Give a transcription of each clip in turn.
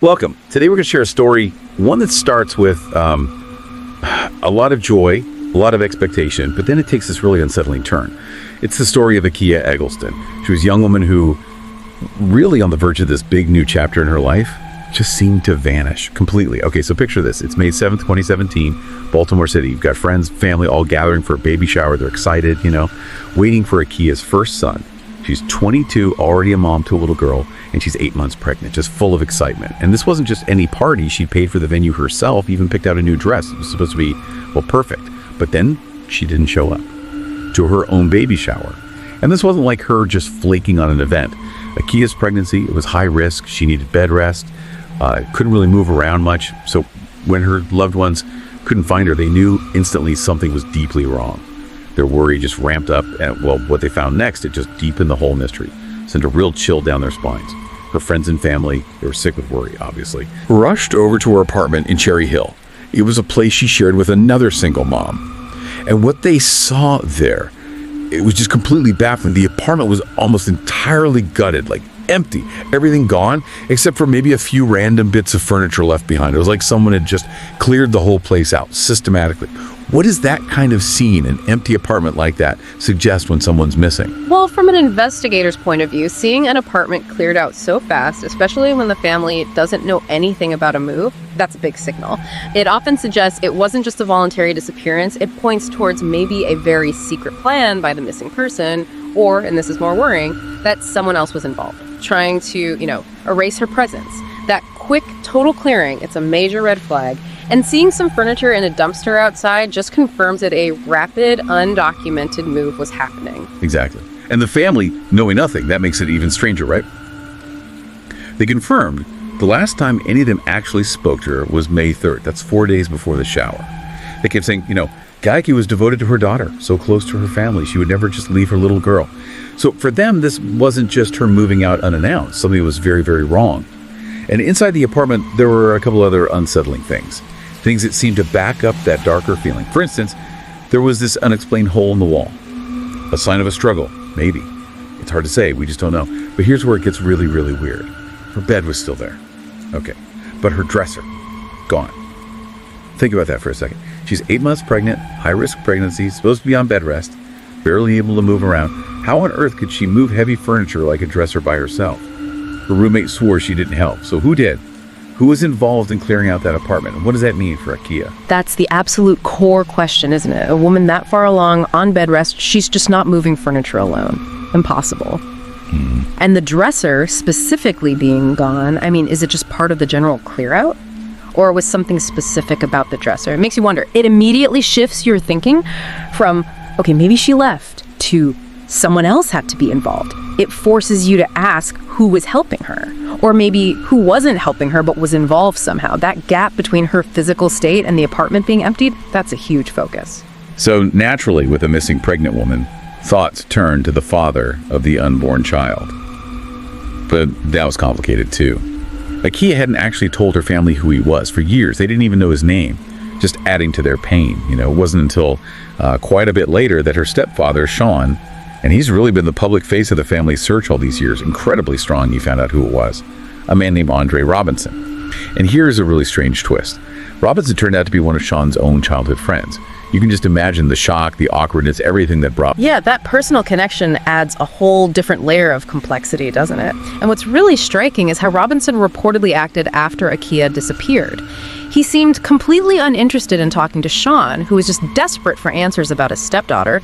Welcome. Today we're going to share a story, one that starts with a lot of joy, a lot of expectation, but then it takes this really unsettling turn. It's the story of Akia Eggleston. She was a young woman who, really on the verge of this big new chapter in her life, just seemed to vanish completely. Okay, so picture this. It's May 7th, 2017, Baltimore City. You've got friends, family all gathering for a baby shower. They're excited, waiting for Akia's first son. She's 22, already a mom to a little girl, and she's 8 months pregnant, just full of excitement. And this wasn't just any party. She paid for the venue herself, even picked out a new dress. It was supposed to be, perfect. But then she didn't show up to her own baby shower. And this wasn't like her just flaking on an event. Akia's pregnancy, it was high risk. She needed bed rest, couldn't really move around much. So when her loved ones couldn't find her, they knew instantly something was deeply wrong. Their worry just ramped up, and what they found next, it just deepened the whole mystery, sent a real chill down their spines. Her friends and family, they were sick with worry, obviously, rushed over to her apartment in Cherry Hill. It was a place she shared with another single mom. And what they saw there, it was just completely baffling. The apartment was almost entirely gutted, like empty, everything gone, except for maybe a few random bits of furniture left behind. It was like someone had just cleared the whole place out systematically. What does that kind of scene, an empty apartment like that, suggest when someone's missing? Well, from an investigator's point of view, seeing an apartment cleared out so fast, especially when the family doesn't know anything about a move, that's a big signal. It often suggests it wasn't just a voluntary disappearance. It points towards maybe a very secret plan by the missing person, or, and this is more worrying, that someone else was involved, trying to, erase her presence. That quick, total clearing, it's a major red flag. And seeing some furniture in a dumpster outside just confirms that a rapid, undocumented move was happening. Exactly. And the family, knowing nothing, that makes it even stranger, right? They confirmed the last time any of them actually spoke to her was May 3rd. That's 4 days before the shower. They kept saying, Gayaki was devoted to her daughter, so close to her family. She would never just leave her little girl. So for them, this wasn't just her moving out unannounced. Something was very, very wrong. And inside the apartment, there were a couple other unsettling things. Things that seemed to back up that darker feeling. For instance, there was this unexplained hole in the wall. A sign of a struggle, maybe. It's hard to say, we just don't know. But here's where it gets really, really weird. Her bed was still there. Okay. But her dresser, gone. Think about that for a second. She's 8 months pregnant, high-risk pregnancy, supposed to be on bed rest, barely able to move around. How on earth could she move heavy furniture like a dresser by herself? Her roommate swore she didn't help. So who did? Who was involved in clearing out that apartment? And what does that mean for Akia? That's the absolute core question, isn't it? A woman that far along, on bed rest, she's just not moving furniture alone. Impossible. And the dresser specifically being gone, is it just part of the general clear out? Or was something specific about the dresser? It makes you wonder. It immediately shifts your thinking from, okay, maybe she left, to someone else had to be involved. It forces you to ask who was helping her, or maybe who wasn't helping her but was involved somehow. That gap between her physical state and the apartment being emptied, that's a huge focus. So naturally, with a missing pregnant woman, thoughts turn to the father of the unborn child. But that was complicated too. Akia hadn't actually told her family who he was for years. They didn't even know his name, just adding to their pain. It wasn't until quite a bit later that her stepfather, Sean, and he's really been the public face of the family's search all these years. Incredibly strong, he found out who it was. A man named Andre Robinson. And here's a really strange twist. Robinson turned out to be one of Sean's own childhood friends. You can just imagine the shock, the awkwardness, everything that brought... Yeah, that personal connection adds a whole different layer of complexity, doesn't it? And what's really striking is how Robinson reportedly acted after Akia disappeared. He seemed completely uninterested in talking to Sean, who was just desperate for answers about his stepdaughter.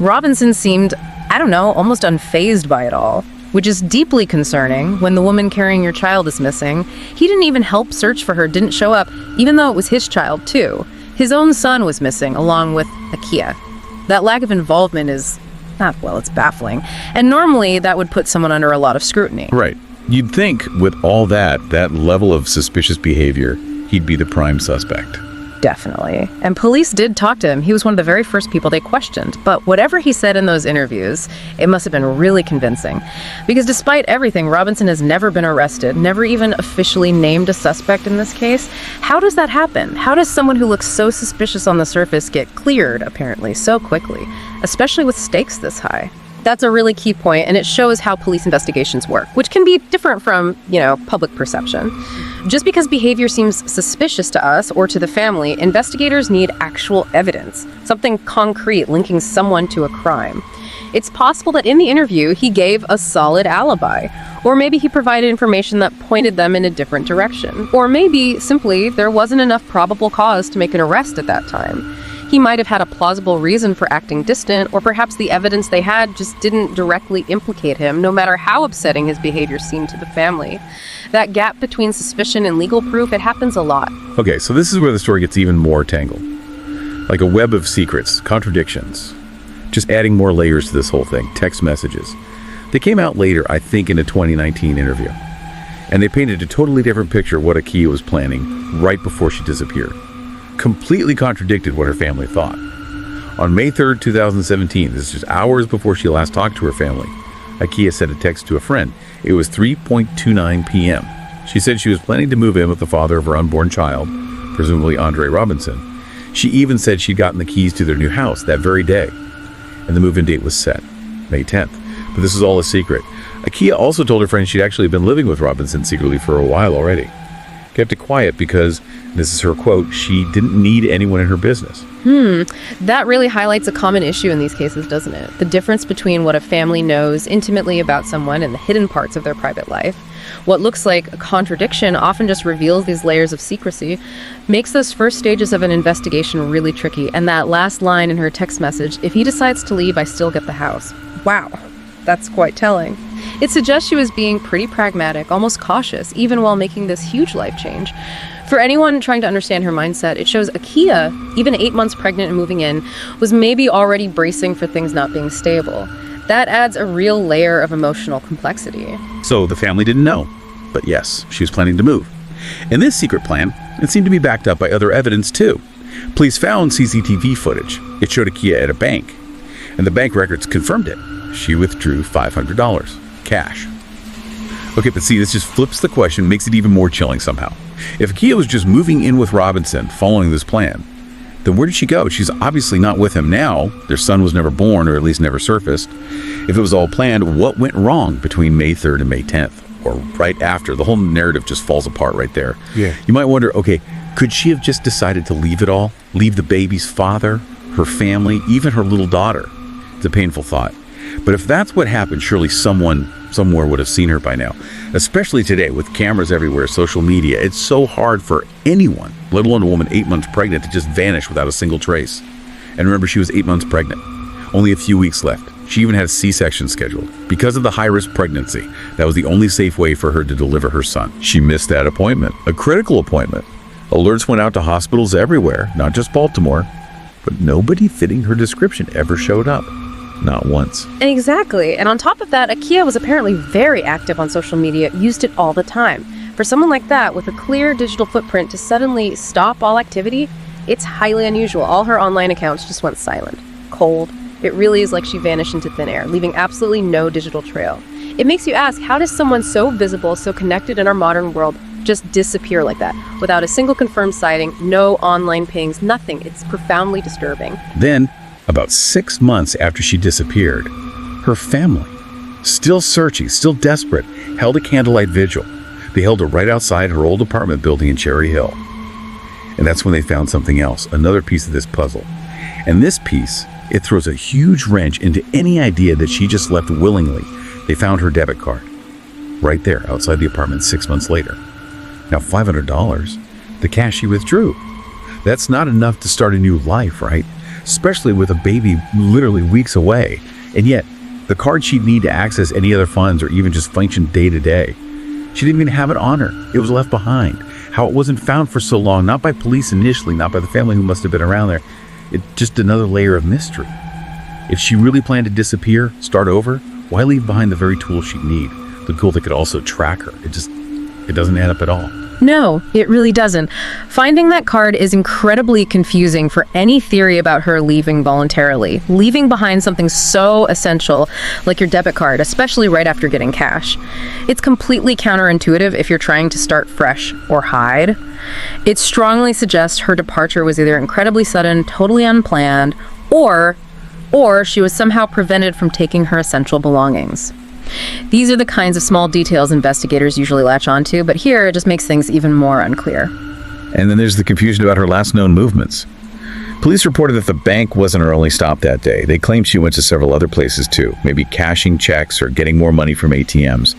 Robinson seemed, almost unfazed by it all, which is deeply concerning when the woman carrying your child is missing. He didn't even help search for her, didn't show up, even though it was his child too. His own son was missing, along with Akia. That lack of involvement is it's baffling. And normally that would put someone under a lot of scrutiny. Right. You'd think with all that level of suspicious behavior, he'd be the prime suspect. Definitely. And police did talk to him. He was one of the very first people they questioned. But whatever he said in those interviews, it must have been really convincing. Because despite everything, Robinson has never been arrested, never even officially named a suspect in this case. How does that happen? How does someone who looks so suspicious on the surface get cleared, apparently, so quickly, especially with stakes this high? That's a really key point, and it shows how police investigations work, which can be different from, public perception. Just because behavior seems suspicious to us or to the family, investigators need actual evidence, something concrete linking someone to a crime. It's possible that in the interview, he gave a solid alibi, or maybe he provided information that pointed them in a different direction, or maybe simply there wasn't enough probable cause to make an arrest at that time. He might have had a plausible reason for acting distant, or perhaps the evidence they had just didn't directly implicate him, no matter how upsetting his behavior seemed to the family. That gap between suspicion and legal proof, it happens a lot. Okay, so this is where the story gets even more tangled. Like a web of secrets, contradictions. Just adding more layers to this whole thing. Text messages. They came out later, I think, in a 2019 interview. And they painted a totally different picture of what Akia was planning right before she disappeared. Completely contradicted what her family thought. On May 3rd, 2017, this is just hours before she last talked to her family, Akia sent a text to a friend. It was 3:29 p.m. She said she was planning to move in with the father of her unborn child, presumably Andre Robinson. She even said she'd gotten the keys to their new house that very day. And the move-in date was set, May 10th. But this is all a secret. Akia also told her friend she'd actually been living with Robinson secretly for a while already. Kept it quiet because, this is her quote, she didn't need anyone in her business. That really highlights a common issue in these cases, doesn't it? The difference between what a family knows intimately about someone and the hidden parts of their private life. What looks like a contradiction often just reveals these layers of secrecy, makes those first stages of an investigation really tricky. And that last line in her text message, if he decides to leave, I still get the house. Wow, that's quite telling. It suggests she was being pretty pragmatic, almost cautious, even while making this huge life change. For anyone trying to understand her mindset, it shows Akia, even 8 months pregnant and moving in, was maybe already bracing for things not being stable. That adds a real layer of emotional complexity. So the family didn't know. But yes, she was planning to move. And this secret plan, it seemed to be backed up by other evidence too. Police found CCTV footage. It showed Akia at a bank. And the bank records confirmed it. She withdrew $500. Cash. Okay, but see, this just flips the question, makes it even more chilling somehow. If Akia was just moving in with Robinson following this plan, then where did she go? She's obviously not with him now. Their son was never born, or at least never surfaced. If it was all planned, what went wrong between May 3rd and May 10th? Or right after? The whole narrative just falls apart right there. Yeah. You might wonder, okay, could she have just decided to leave it all? Leave the baby's father, her family, even her little daughter? It's a painful thought. But if that's what happened, surely someone somewhere would have seen her by now. Especially today with cameras everywhere, social media. It's so hard for anyone, let alone a woman 8 months pregnant, to just vanish without a single trace. And remember, she was 8 months pregnant. Only a few weeks left. She even had a C-section scheduled. Because of the high-risk pregnancy, that was the only safe way for her to deliver her son. She missed that appointment, a critical appointment. Alerts went out to hospitals everywhere, not just Baltimore. But nobody fitting her description ever showed up. Not once. Exactly. And on top of that, Akia was apparently very active on social media, used it all the time. For someone like that, with a clear digital footprint, to suddenly stop all activity, it's highly unusual. All her online accounts just went silent. Cold. It really is like she vanished into thin air, leaving absolutely no digital trail. It makes you ask, how does someone so visible, so connected in our modern world, just disappear like that, without a single confirmed sighting, no online pings, nothing? It's profoundly disturbing. Then, about 6 months after she disappeared, her family, still searching, still desperate, held a candlelight vigil. They held her right outside her old apartment building in Cherry Hill. And that's when they found something else, another piece of this puzzle. And this piece, it throws a huge wrench into any idea that she just left willingly. They found her debit card right there outside the apartment 6 months later. Now, $500, the cash she withdrew. That's not enough to start a new life, right? Especially with a baby literally weeks away. And yet, the card she'd need to access any other funds or even just function day to day. She didn't even have it on her. It was left behind. How it wasn't found for so long, not by police initially, not by the family who must have been around there. It's just another layer of mystery. If she really planned to disappear, start over, why leave behind the very tools she'd need? The tool that could also track her. It doesn't add up at all. No, it really doesn't. Finding that card is incredibly confusing for any theory about her leaving voluntarily, leaving behind something so essential like your debit card, especially right after getting cash. It's completely counterintuitive if you're trying to start fresh or hide. It strongly suggests her departure was either incredibly sudden, totally unplanned, or or she was somehow prevented from taking her essential belongings. These are the kinds of small details investigators usually latch onto, but here it just makes things even more unclear. And then there's the confusion about her last known movements. Police reported that the bank wasn't her only stop that day. They claimed she went to several other places too, maybe cashing checks or getting more money from ATMs,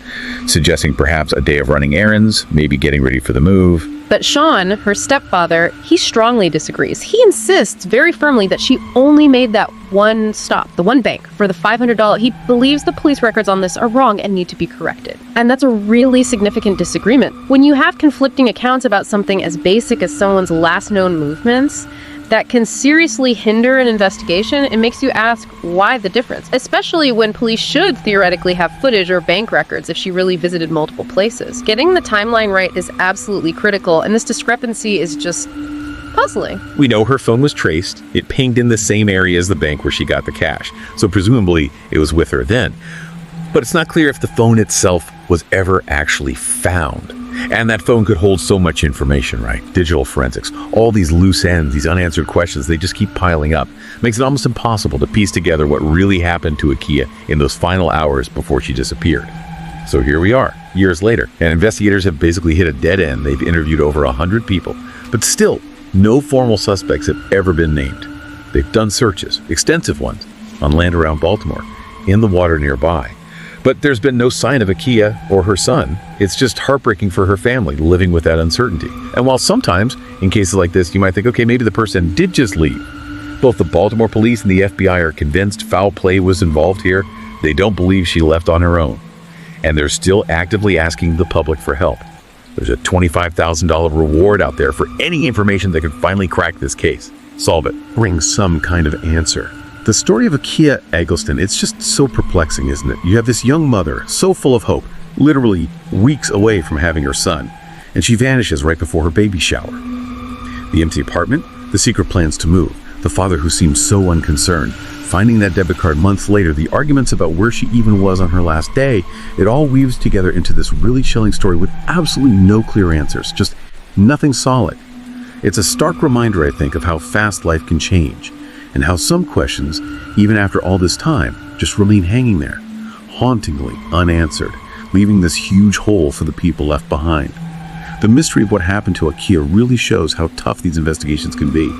suggesting perhaps a day of running errands, maybe getting ready for the move. But Sean, her stepfather, he strongly disagrees. He insists very firmly that she only made that one stop, the one bank, for the $500. He believes the police records on this are wrong and need to be corrected. And that's a really significant disagreement. When you have conflicting accounts about something as basic as someone's last known movements, that can seriously hinder an investigation, it makes you ask why the difference, especially when police should theoretically have footage or bank records if she really visited multiple places. Getting the timeline right is absolutely critical, and this discrepancy is just puzzling. We know her phone was traced. It pinged in the same area as the bank where she got the cash, so presumably it was with her then. But it's not clear if the phone itself was ever actually found. And that phone could hold so much information, right? Digital forensics, all these loose ends, these unanswered questions, they just keep piling up. Makes it almost impossible to piece together what really happened to Akia in those final hours before she disappeared. So here we are, years later, and investigators have basically hit a dead end. They've interviewed over 100 people, but still, no formal suspects have ever been named. They've done searches, extensive ones, on land around Baltimore, in the water nearby. But there's been no sign of Akia or her son. It's just heartbreaking for her family living with that uncertainty. And while sometimes, in cases like this, you might think, okay, maybe the person did just leave. Both the Baltimore police and the FBI are convinced foul play was involved here. They don't believe she left on her own. And they're still actively asking the public for help. There's a $25,000 reward out there for any information that can finally crack this case. Solve it. Bring some kind of answer. The story of Akia Eggleston, it's just so perplexing, isn't it? You have this young mother, so full of hope, literally weeks away from having her son, and she vanishes right before her baby shower. The empty apartment, the secret plans to move, the father who seems so unconcerned, finding that debit card months later, the arguments about where she even was on her last day, it all weaves together into this really chilling story with absolutely no clear answers, just nothing solid. It's a stark reminder, I think, of how fast life can change, and how some questions, even after all this time, just remain hanging there, hauntingly unanswered, leaving this huge hole for the people left behind. The mystery of what happened to Akia really shows how tough these investigations can be,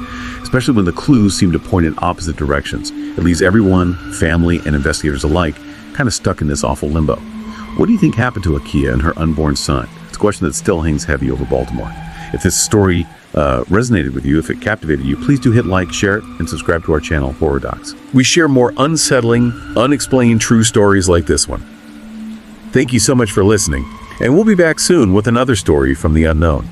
especially when the clues seem to point in opposite directions. It leaves everyone, family and investigators alike, kind of stuck in this awful limbo. What do you think happened to Akia and her unborn son? It's a question that still hangs heavy over Baltimore. If this story resonated with you, if it captivated you, please do hit like, share it, and subscribe to our channel, Horror Docs. We share more unsettling, unexplained true stories like this one. Thank you so much for listening, and we'll be back soon with another story from the unknown.